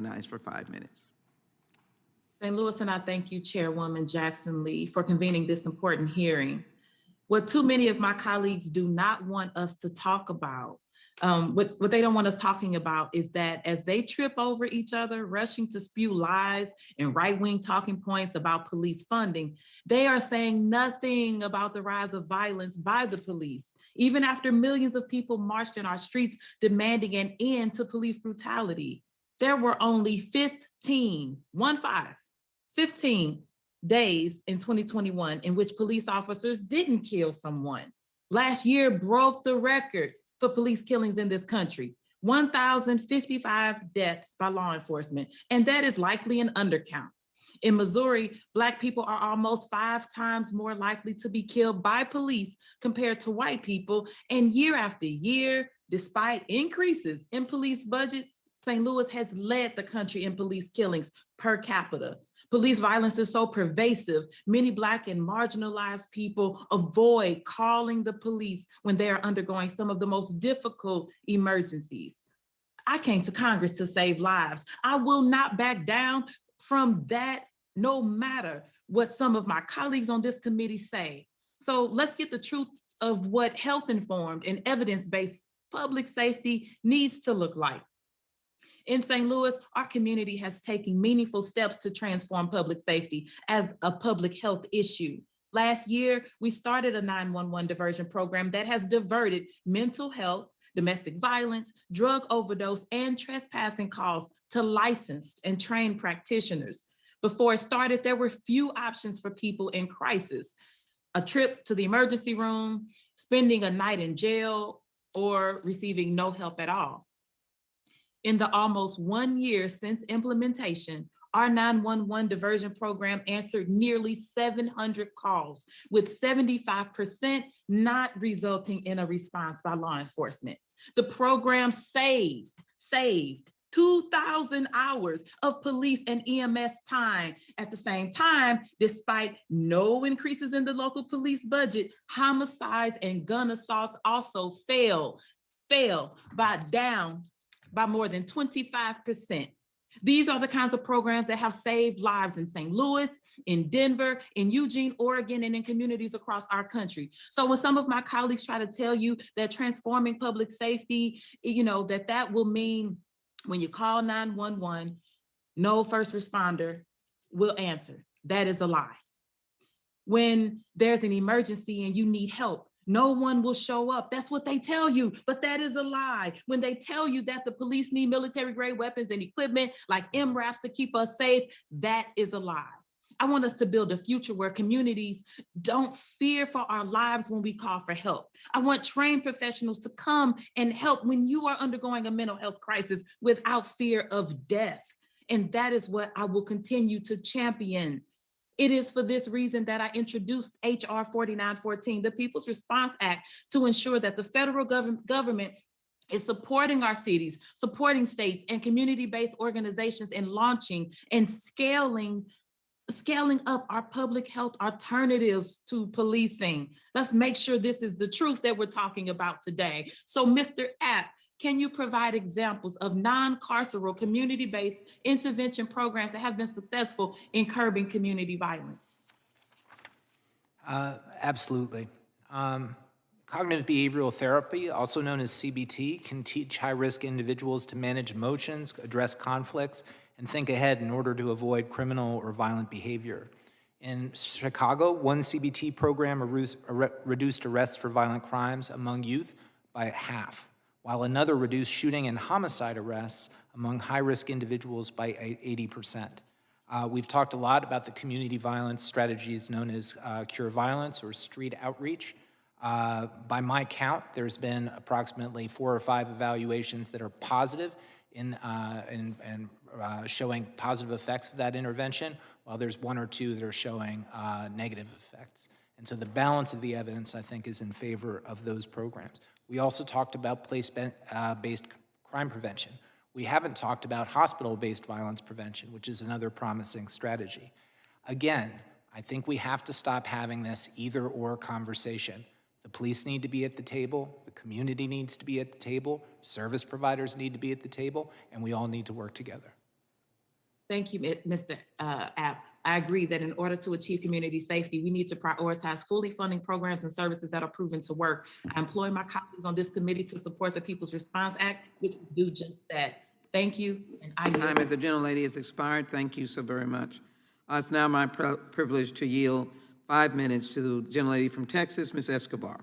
recognized for 5 minutes. St. Louis, and I thank you, Chairwoman Jackson Lee, for convening this important hearing. What too many of my colleagues do not want us to talk about, what they don't want us talking about is that as they trip over each other, rushing to spew lies and right-wing talking points about police funding, they are saying nothing about the rise of violence by the police, even after millions of people marched in our streets demanding an end to police brutality. There were only 15 days in 2021 in which police officers didn't kill someone. Last year broke the record for police killings in this country, 1,055 deaths by law enforcement, and that is likely an undercount. In Missouri, Black people are almost 5 times more likely to be killed by police compared to white people, and year after year, despite increases in police budgets, St. Louis has led the country in police killings per capita. Police violence is so pervasive, many Black and marginalized people avoid calling the police when they are undergoing some of the most difficult emergencies. I came to Congress to save lives. I will not back down from that, no matter what some of my colleagues on this committee say. So let's get the truth of what health-informed and evidence-based public safety needs to look like. In St. Louis, our community has taken meaningful steps to transform public safety as a public health issue. Last year, we started a 911 diversion program that has diverted mental health, domestic violence, drug overdose, and trespassing calls to licensed and trained practitioners. Before it started, there were few options for people in crisis: a trip to the emergency room, spending a night in jail, or receiving no help at all. In the almost 1 year since implementation, our 911 diversion program answered nearly 700 calls, with 75% not resulting in a response by law enforcement. The program saved 2,000 hours of police and EMS time. At the same time, despite no increases in the local police budget, homicides and gun assaults also fell by more than 25%. These are the kinds of programs that have saved lives in St. Louis, in Denver, in Eugene, Oregon, and in communities across our country. So when some of my colleagues try to tell you that transforming public safety, that will mean when you call 911, no first responder will answer. That is a lie. When there's an emergency and you need help, no one will show up. That's what they tell you, but that is a lie. When they tell you that the police need military-grade weapons and equipment like MRAPs to keep us safe, that is a lie. I want us to build a future where communities don't fear for our lives when we call for help. I want trained professionals to come and help when you are undergoing a mental health crisis without fear of death. And that is what I will continue to champion. It is for this reason that I introduced HR 4914, the People's Response Act, to ensure that the federal government is supporting our cities, supporting states and community-based organizations in launching and scaling up our public health alternatives to policing. Let's make sure this is the truth that we're talking about today. So Mr. App, can you provide examples of non-carceral community-based intervention programs that have been successful in curbing community violence? Absolutely. Cognitive behavioral therapy, also known as CBT, can teach high-risk individuals to manage emotions, address conflicts, and think ahead in order to avoid criminal or violent behavior. In Chicago, one CBT program reduced arrests for violent crimes among youth by half, while another reduced shooting and homicide arrests among high-risk individuals by 80%. We've talked a lot about the community violence strategies known as Cure Violence or street outreach. By my count, there's been approximately 4 or 5 evaluations that are positive in showing positive effects of that intervention, while there's 1 or 2 that are showing negative effects. And so the balance of the evidence, I think, is in favor of those programs. We also talked about place-based crime prevention. We haven't talked about hospital-based violence prevention, which is another promising strategy. Again, I think we have to stop having this either-or conversation. The police need to be at the table, the community needs to be at the table, service providers need to be at the table, and we all need to work together. Thank you, Mr. App. I agree that in order to achieve community safety, we need to prioritize fully funding programs and services that are proven to work. I employ my colleagues on this committee to support the People's Response Act, which will do just that. Thank you, and I yield. Time as the gentlelady has expired. Thank you so very much. It's now my privilege to yield 5 minutes to the gentlelady from Texas, Ms. Escobar.